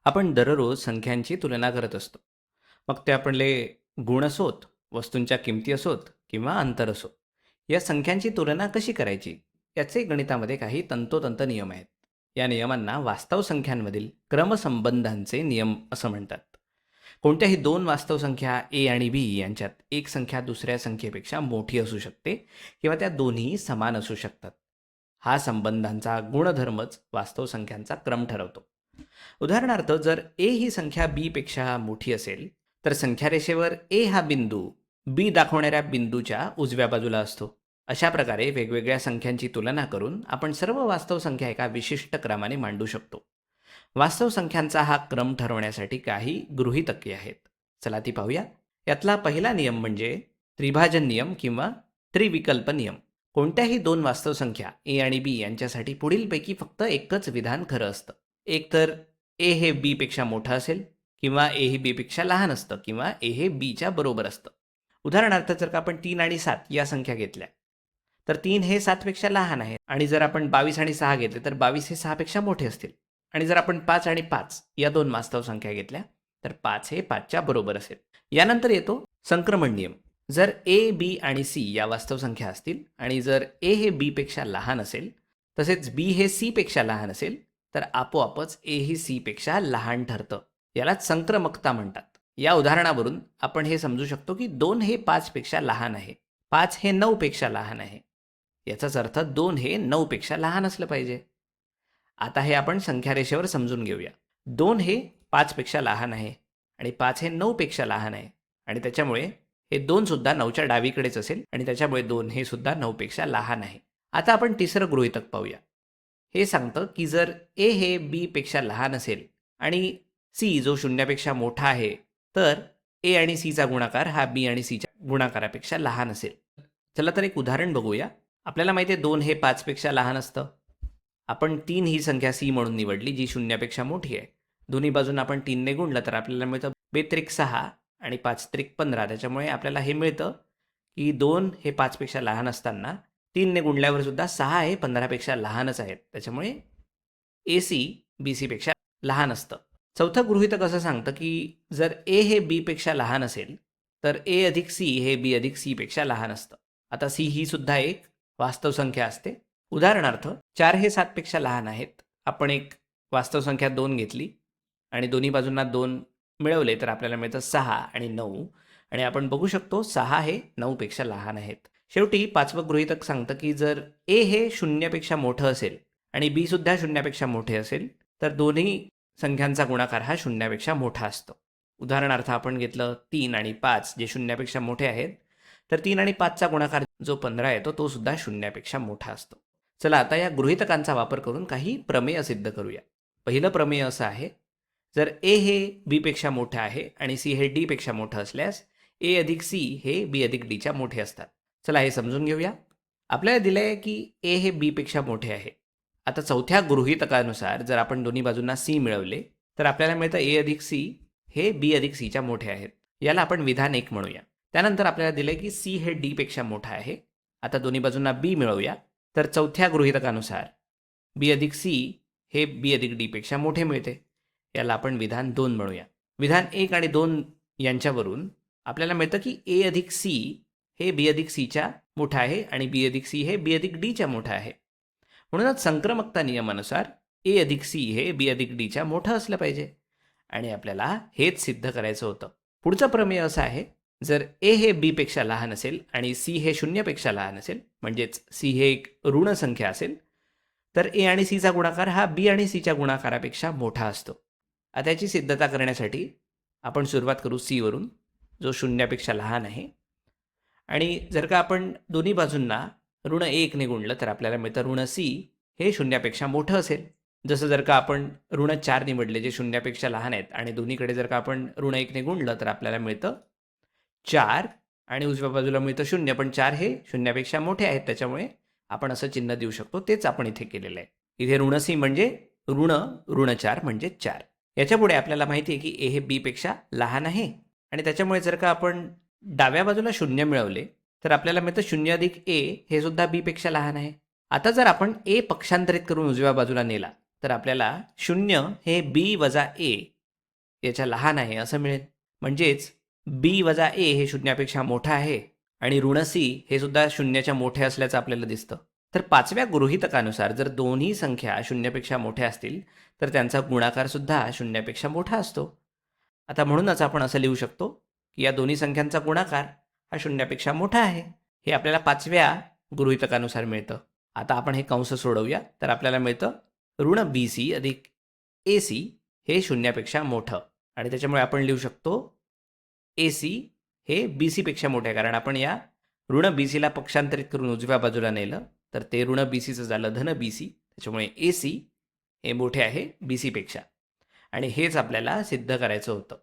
आपण दररोज संख्यांची तुलना करत असतो. मग ते आपले गुण असोत, वस्तूंच्या किमती असोत किंवा अंतर असो. या संख्यांची तुलना कशी करायची याचे गणितामध्ये काही तंतोतंत नियम आहेत. या नियमांना वास्तव संख्यांमधील क्रमसंबंधांचे नियम असं म्हणतात. कोणत्याही दोन वास्तव संख्या ए आणि बी यांच्यात एक संख्या दुसऱ्या संख्येपेक्षा मोठी असू शकते किंवा त्या दोन्ही समान असू शकतात. हा संबंधांचा गुणधर्मच वास्तव संख्यांचा क्रम ठरवतो. उदाहरणार्थ, जर ए ही संख्या बी पेक्षा मोठी असेल तर संख्यारेषेवर ए हा बिंदू बी दाखवणाऱ्या बिंदूच्या उजव्या बाजूला असतो. अशा प्रकारे वेगवेगळ्या संख्यांची तुलना करून आपण सर्व वास्तव संख्या एका विशिष्ट क्रमाने मांडू शकतो. वास्तव संख्यांचा हा क्रम ठरवण्यासाठी काही गृहीतके आहेत. चला ती पाहूया. यातला पहिला नियम म्हणजे त्रिभाजन नियम किंवा त्रिविकल्प नियम. कोणत्याही दोन वास्तव संख्या ए आणि बी यांच्यासाठी पुढीलपैकी फक्त एकच विधान खरं असतं. एक तर ए हे बी पेक्षा मोठं असेल, किंवा ए हे बी पेक्षा लहान असतं, किंवा ए हे बीच्या बरोबर असतं. उदाहरणार्थ, जर का आपण 3 आणि 7 या संख्या घेतल्या तर 3 हे 7 पेक्षा लहान आहे, आणि जर आपण 22 आणि 6 घेतले तर 22 हे 6 पेक्षा मोठे असतील. आणि जर आपण 5 आणि 5 या दोन वास्तव संख्या घेतल्या तर 5 हे 5च्या बरोबर असेल. यानंतर येतो संक्रमण नियम. जर ए, बी आणि सी या वास्तव संख्या असतील आणि जर ए हे बी पेक्षा लहान असेल तसेच बी हे सी पेक्षा लहान असेल तर आपोआपच ए ही सी पेक्षा लहान ठरतं. यालाच संक्रमकता म्हणतात. या उदाहरणावरून आपण हे समजू शकतो की 2 हे 5 पेक्षा लहान आहे, 5 हे 9 पेक्षा लहान आहे. याचाच अर्थ 2 हे 9 पेक्षा लहान असलं पाहिजे. आता हे आपण संख्यारेषेवर समजून घेऊया. 2 हे 5 पेक्षा लहान आहे आणि 5 हे 9 पेक्षा लहान आहे, आणि त्याच्यामुळे हे 2 सुद्धा 9च्या डावीकडेच असेल, आणि त्याच्यामुळे 2 हे सुद्धा 9 पेक्षा लहान आहे. आता आपण तिसरं गृहीतक पाहूया. हे सांगतं की जर ए हे बी पेक्षा लहान असेल आणि सी जो शून्यापेक्षा मोठा आहे, तर ए आणि सीचा गुणाकार हा बी आणि सीच्या गुणाकारापेक्षा लहान असेल. चला तर एक उदाहरण बघूया. आपल्याला माहिती आहे 2 हे 5 पेक्षा लहान असतं. आपण 3 ही संख्या सी म्हणून निवडली, जी शून्यापेक्षा मोठी आहे. दोन्ही बाजून आपण 3 ने गुणलं तर आपल्याला मिळतं 2 त्रिक 6 आणि 5 त्रिक 15. त्याच्यामुळे आपल्याला हे मिळतं की 2 हे 5 पेक्षा लहान असताना 3 ने गुणल्यावर सुद्धा 6 हे 15 पेक्षा लहानच आहेत. त्याच्यामुळे ए सी बी सी पेक्षा लहान असतं. चौथं गृहीतक असं सांगतं की जर ए हे बी पेक्षा लहान असेल तर ए अधिक सी हे बी अधिक सी पेक्षा लहान असतं. आता सी ही सुद्धा एक वास्तव संख्या असते. उदाहरणार्थ, 4 हे 7 पेक्षा लहान आहेत. आपण एक वास्तव संख्या 2 घेतली आणि दोन्ही बाजूंना 2 मिळवले तर आपल्याला मिळतं 6 आणि 9, आणि आपण बघू शकतो 6 हे 9 पेक्षा लहान आहेत. शेवटी पाचवं गृहीतक सांगतं की जर ए हे शून्यापेक्षा मोठं असेल आणि बी सुद्धा शून्यापेक्षा मोठे असेल तर दोन्ही संख्यांचा गुणाकार हा शून्यापेक्षा मोठा असतो. उदाहरणार्थ, आपण घेतलं 3 आणि 5 जे शून्यापेक्षा मोठे आहेत, तर 3 आणि 5चा गुणाकार जो 15 येतो तो सुद्धा शून्यापेक्षा मोठा असतो. चला आता या गृहीतकांचा वापर करून काही प्रमेय सिद्ध करूया. पहिलं प्रमेय असं आहे: जर ए हे बी पेक्षा मोठं आहे आणि सी हे डी पेक्षा मोठं असल्यास ए अधिक सी हे बी अधिक डीच्या मोठे असतात. चला हे समजून घेऊया. आपल्याला दिलं आहे की ए हे बी पेक्षा मोठे आहे. आता चौथ्या गृहीतकानुसार जर आपण दोन्ही बाजूंना सी मिळवले तर आपल्याला मिळतं ए अधिक सी हे बी अधिक सीच्या मोठे आहेत. याला आपण विधान 1 म्हणूया. त्यानंतर आपल्याला दिलं की सी हे डी पेक्षा मोठा आहे. आता दोन्ही बाजूंना बी मिळवूया. तर चौथ्या गृहीतकानुसार बी अधिक सी हे बी अधिक डी पेक्षा मोठे मिळते. याला आपण विधान 2 म्हणूया. विधान 1 आणि 2 यांच्यावरून आपल्याला मिळतं की ए अधिक सी हे बी अधिक सीच्या मोठा आहे आणि बी अधिक सी हे बी अधिक डीच्या मोठा आहे. म्हणूनच संक्रमकता नियमानुसार ए अधिक सी हे बी अधिक डीच्या मोठं असलं पाहिजे, आणि आपल्याला हेच सिद्ध करायचं होतं. पुढचं प्रमेय असं आहे: जर ए हे बी पेक्षा लहान असेल आणि सी हे शून्यपेक्षा लहान असेल, म्हणजेच सी हे एक ऋण संख्या असेल, तर ए आणि सीचा गुणाकार हा बी आणि सीच्या गुणाकारापेक्षा मोठा असतो. आता याची सिद्धता करण्यासाठी आपण सुरुवात करू सी वरून, जो शून्यापेक्षा लहान आहे. आणि जर का आपण दोन्ही बाजूंना ऋण 1 ने गुणलं तर आपल्याला मिळतं ऋण सी हे शून्यापेक्षा मोठं असेल. जसं जर का आपण ऋण 4 निवडले जे शून्यापेक्षा लहान आहेत, आणि दोन्हीकडे जर का आपण ऋण 1 ने गुणलं तर आपल्याला मिळतं 4, आणि उजव्या बाजूला मिळतं 0, पण 4 हे शून्यापेक्षा मोठे आहेत, त्याच्यामुळे आपण असं चिन्ह देऊ शकतो. तेच आपण इथे केलेलं आहे. इथे ऋण सी म्हणजे ऋण 4 म्हणजे 4. याच्यापुढे आपल्याला माहिती आहे की ए हे बी पेक्षा लहान आहे, आणि त्याच्यामुळे जर का आपण डाव्या बाजूला 0 मिळवले तर आपल्याला मिळतं 0 अधिक ए हे सुद्धा बी पेक्षा लहान आहे. आता जर आपण ए पक्षांतरित करून उजव्या बाजूला नेला तर आपल्याला 0 हे बी वजा ए याच्या लहान आहे असं मिळेल. म्हणजेच बी वजा ए हे शून्यापेक्षा मोठं आहे आणि ऋण सी हे सुद्धा शून्याच्या मोठे असल्याचं आपल्याला दिसतं. तर 5व्या गृहीतकानुसार जर दोन्ही संख्या शून्यापेक्षा मोठ्या असतील तर त्यांचा गुणाकार सुद्धा शून्यापेक्षा मोठा असतो. आता म्हणूनच आपण असं लिहू शकतो की या दोन्ही संख्यांचा गुणाकार हा शून्यापेक्षा मोठा आहे. हे आपल्याला 5व्या गृहीतकानुसार मिळतं. आता आपण हे कंस सोडवूया. तर आपल्याला मिळतं ऋण बी सी अधिक ए सी हे शून्यापेक्षा मोठं आणि त्याच्यामुळे आपण लिहू शकतो ए सी हे बी सीपेक्षा मोठं आहे. कारण आपण या ऋण बी सीला पक्षांतरित करून उजव्या बाजूला नेलं तर ते ऋण बी सीचं झालं धन बी सी. त्याच्यामुळे ए सी हे मोठे आहे बी सीपेक्षा आणि हेच आपल्याला सिद्ध करायचं होतं.